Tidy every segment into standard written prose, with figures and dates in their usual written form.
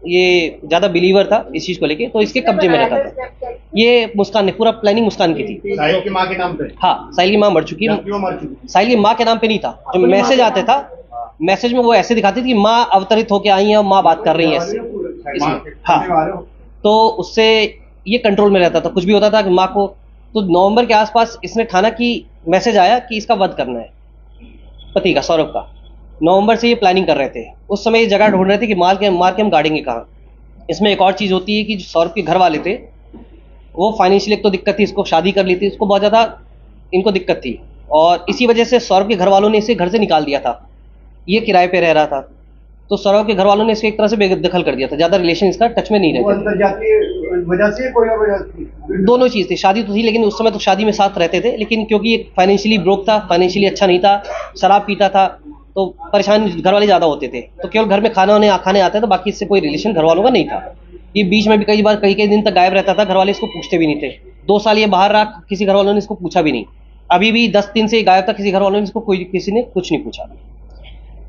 ये ज़्यादा बिलीवर था इस चीज़ को लेके, तो इसके कब्जे में रहता था। ये मुस्कान ने, पूरा प्लानिंग मुस्कान की थी। साहिल की माँ के नाम पे? हाँ, साहिल की माँ मर चुकी है। क्यों मर चुकी? साहिल की माँ के नाम पे नहीं था, जो मैसेज आते था, मैसेज में वो ऐसे दिखाती थी कि माँ अवतरित होके आई है और माँ बात कर रही है ऐसे। हाँ, तो उससे ये कंट्रोल में रहता था, कुछ भी होता था कि माँ को। तो नवंबर के आसपास इसने ठाना कि मैसेज आया कि इसका वध करना है, पति का, सौरभ का। नवंबर से ये प्लानिंग कर रहे थे। उस समय ये जगह ढूंढ रहे थे कि मार के हम गाड़ेंगे कहाँ। इसमें एक और चीज़ होती है कि जो सौरभ के घर वाले थे, वो फाइनेंशियली एक तो दिक्कत थी, इसको शादी कर ली थी, इसको बहुत ज़्यादा इनको दिक्कत थी, और इसी वजह से सौरभ के घर वालों ने इसे घर से निकाल दिया था। ये किराए पे रह रहा था, तो सौरभ के घर वालों ने इसको एक तरह से बेदखल कर दिया था, ज़्यादा रिलेशन इसका टच में नहीं रहते। वजह से कोई और वजह थी? दोनों चीज़ थी, शादी तो थी, लेकिन उस समय तो शादी में साथ रहते थे, लेकिन क्योंकि ये फाइनेंशियली ब्रोक था, फाइनेंशियली अच्छा नहीं था, शराब पीता था, तो परेशान घर वाले ज़्यादा होते थे, तो केवल घर में खाने आते थे, बाकी इससे कोई रिलेशन घर वालों का नहीं था। ये बीच में भी कई बार कई दिन तक गायब रहता था, घर वाले इसको पूछते भी नहीं थे। 2 साल ये बाहर रहा, किसी घर वालों ने इसको पूछा भी नहीं। अभी भी 10 दिन से गायब था, किसी घर वालों ने इसको किसी ने कुछ नहीं पूछा।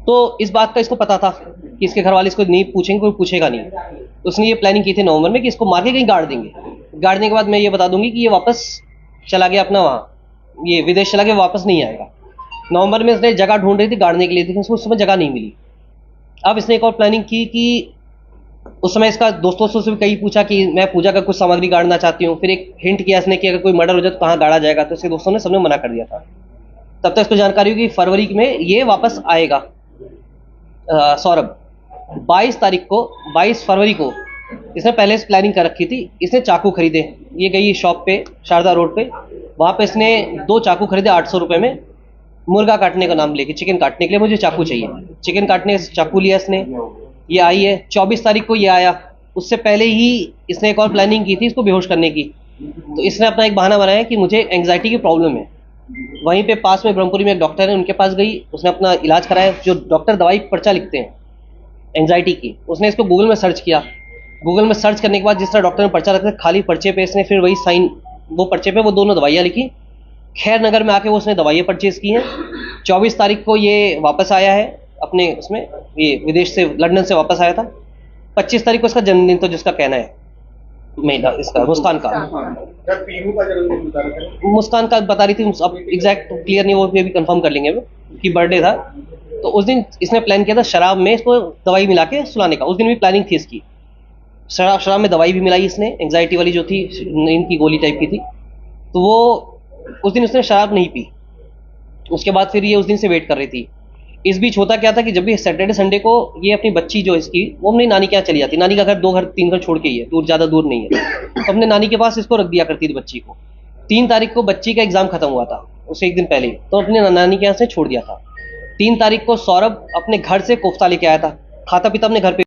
तो इस बात का इसको पता था कि इसके घर वाले इसको नहीं पूछेंगे, कोई पूछेगा नहीं, तो उसने ये प्लानिंग की थी नवंबर में कि इसको मार के कहीं गाड़ देंगे। गाड़ने के बाद मैं ये बता दूंगी कि ये वापस चला गया अपना वहाँ, ये विदेश चला गया, वापस नहीं आएगा। नवंबर में इसने जगह ढूंढ रही थी गाड़ने के लिए, लेकिन उसको उस समय जगह नहीं मिली। अब इसने एक और प्लानिंग की कि उस समय इसका दोस्तों से भी कई पूछा कि मैं पूजा का कुछ सामग्री गाड़ना चाहती हूँ। फिर एक हिंट किया इसने कि अगर कोई मर्डर हो जाए तो कहाँ गाड़ा जाएगा, तो इसके दोस्तों ने सबने मना कर दिया था। तब तक इसको जानकारी हुई कि फरवरी में ये वापस आएगा। सौरभ 22 फरवरी को इसने पहले से प्लानिंग कर रखी थी। इसने चाकू खरीदे, ये गई शॉप पे शारदा रोड पे, वहाँ पे इसने 2 चाकू खरीदे 800 रुपये में, मुर्गा काटने का नाम लेके, चिकन काटने के लिए मुझे चाकू चाहिए। चिकन काटने चाकू लिया इसने, ये आई है 24 तारीख को, ये आया। उससे पहले ही इसने एक और प्लानिंग की थी इसको बेहोश करने की। तो इसने अपना एक बहाना बनाया कि मुझे एंग्जाइटी की प्रॉब्लम है। वहीं पे पास में ब्रह्मपुरी में एक डॉक्टर है, उनके पास गई, उसने अपना इलाज कराया। जो डॉक्टर दवाई पर्चा लिखते हैं एंग्जाइटी की, उसने इसको गूगल में सर्च किया। गूगल में सर्च करने के बाद जिस तरह डॉक्टर ने पर्चा रखा, खाली पर्चे पे इसने फिर वही साइन, वो पर्चे पे वो दोनों दवाइयाँ लिखी। खैर नगर में आके वो उसने दवाइयाँ परचेज की हैं। 24 तारीख को ये वापस आया है अपने उसमें, ये विदेश से, लंदन से वापस आया था। 25 तारीख को इसका जन्मदिन, तो जिसका कहना है महीना इसका मुस्कान का, पीहू का जन्मदिन बता रहे थे। मुस्कान का बता रही थी, अब एग्जैक्ट क्लियर नहीं, वो भी कंफर्म कर लेंगे कि बर्थडे था। तो उस दिन इसने प्लान किया था शराब में इसको दवाई मिला के सुलाने का। उस दिन भी प्लानिंग थी इसकी, शराब में दवाई भी मिलाई इसने, एंग्जाइटी वाली जो थी, इनकी गोली टाइप की थी। तो वो उस दिन उसने शराब नहीं पी। उसके बाद फिर ये उस दिन से वेट कर रही थी। इस बीच होता क्या था कि जब भी सैटरडे संडे को ये अपनी बच्ची जो इसकी, वो अपनी नानी के यहाँ चली जाती। नानी का घर 2 घर 3 घर छोड़ के ही है, दूर, ज़्यादा दूर नहीं है। तो अपने नानी के पास इसको रख दिया करती थी बच्ची को। 3 तारीख को बच्ची का एग्जाम खत्म हुआ था, उसे एक दिन पहले ही, तो अपने नानी के यहाँ से छोड़ दिया था। 3 तारीख को सौरभ अपने घर से कोफ्ता लेके आया था, खाता पीता अपने घर पे